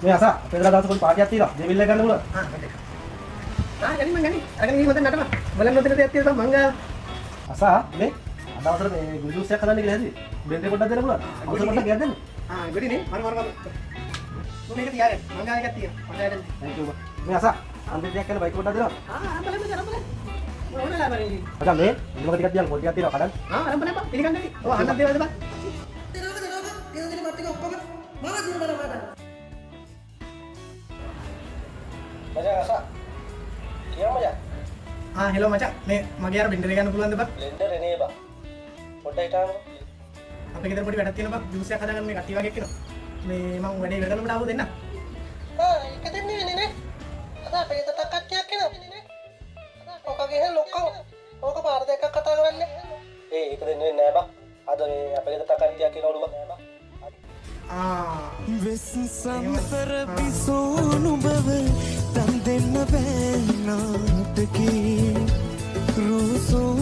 මේ අසා අපේ දවස් පොඩි පාටියක් තියෙනවා. දෙවිල්ල ගන්න පුළුවන්. ගනි මං ගනි. අරගෙන ගිහින් හොඳට නටම. බලන්න ඔතන දෙයක් තියෙනවා මං ගා. අසා මේ අද අවසර මේ ගුජුස් එකක් හදන්න කියලා හැදුවේ. බෙන්ටේ පොඩ්ඩක් දෙන්න පුළුවන්. අවසර පොඩ්ඩක් ගියක් දෙන්න. ගොඩිනේ. මර. තුන් එක තියාගෙන. මං ගා එකක් තියෙනවා. මං ගා දෙන්න. Thank you. මේ අසා අන්තිම දෙයක් කරලා බයික් පොඩ්ඩක් දෙනවා. බලන්න. ඕනලා බලන්න. අසා මේ ඉන්නක ටිකක් තියන්න පොඩි ටිකක් තියෙනවා කඩන්න. අරන් බලන්න. පිළිගන්න ගනි. ඔව් අන්නත් දේවල්ද බං. මචං අසා කියන්න මචං. හෙලෝ මචං. මේ මගේ අර බෙන්ඩර් එක ගන්න පුළුවන්ද බං? බ්ලෙන්ඩර් එනේ බා. පොඩ්ඩක් හිටාම. අපේ ගෙදර පොඩි වැඩක් තියෙනවා බං. ජූස් එකක් හදාගන්න මේ කට්ටිය වගේ එක්කනවා. මේ මම වැඩේ ඉවර කරනකොට ආවෝ දෙන්න. ඒක දෙන්නේ නේ. අද අපේ ගෙදරට කට්ටියක් එනවා. ඔකගේ ලොක්කෝ. ඕක පාර දෙකක් කතා කරන්නේ. ඒක දෙන්නේ නෑ බා. අද මේ අපේ ගෙදරට කට්ටියක් එනවලු බා. වෙස් සම්සර පිසෝනු බව තන් දෙන්න බෑ නාටකේ රුසෝ